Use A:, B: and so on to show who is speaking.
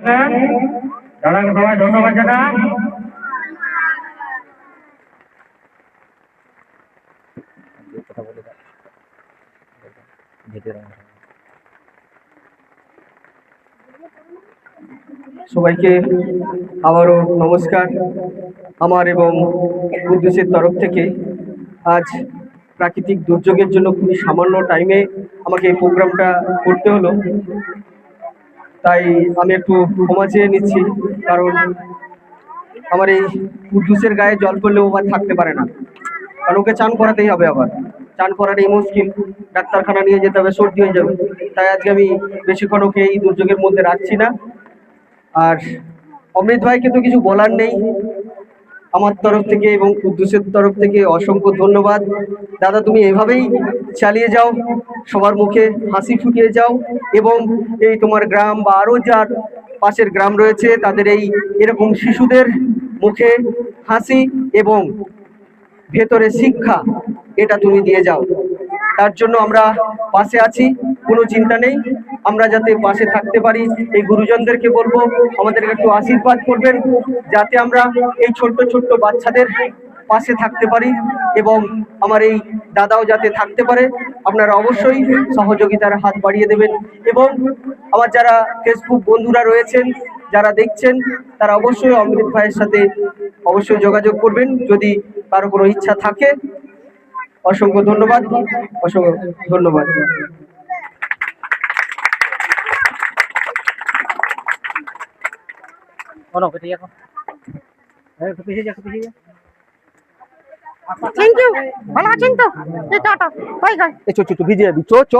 A: দাদাকে সবাই ধন্যবাদ জানান।
B: সবাইকে আবারও নমস্কার। আমার এবং কুদ্দুসের তরফ থেকে আজ প্রাকৃতিক দুর্যোগের জন্য খুবই সামান্য টাইমে আমাকে এই প্রোগ্রামটা করতে হলো, তাই আমি একটু ক্ষমা চেয়ে নিচ্ছি। কারণ আমার এই কুদ্দুসের গায়ে জল পড়লেও আবার থাকতে পারে না, কারণ ওকে চান করাতেই হবে। আবার চান করাটাই মুশকিল, ডাক্তারখানা নিয়ে যেতে হবে, সর্দি হয়ে যাবে। তাই আজকে আমি বেশিক্ষণ ওকে এই দুর্যোগের মধ্যে রাখছি না। আর অমৃত ভাইকে তো কিছু বলার নেই, আমার তরফ থেকে এবং কুদ্দুসের তরফ থেকে অসংখ্য ধন্যবাদ। দাদা, তুমি এভাবেই চালিয়ে যাও, সবার মুখে হাসি ফুটিয়ে যাও এবং এই তোমার গ্রাম বা আরো যার পাশের গ্রাম রয়েছে তাদের এই এরকম শিশুদের মুখে হাসি এবং ভেতরে শিক্ষা, এটা তুমি দিয়ে যাও। তার জন্য আমরা পাশে আছি, কোনো চিন্তা নেই। আমরা যাতে পাশে থাকতে পারি, এই গুরুজনদেরকে বলবো আমাদেরকে একটু আশীর্বাদ করবেন, যাতে আমরা এই ছোট্ট ছোট্ট বাচ্চাদের পাশে থাকতে পারি এবং আমার এই দাদাও যাতে থাকতে পারে। আপনারা অবশ্যই সহযোগিতার হাত বাড়িয়ে দেবেন এবং আমার যারা ফেসবুক বন্ধুরা রয়েছেন, যারা দেখছেন, তারা অবশ্যই অমৃত ভাইয়ের সাথে অবশ্যই যোগাযোগ করবেন যদি কারো কোনো ইচ্ছা থাকে। অসংখ্য ধন্যবাদ, অসংখ্য ধন্যবাদ।
C: থ্যাংক ইউ, ভালো আছেন তো? Tata, bye bye.
B: চো চো ভিজে যাবি, চো চো।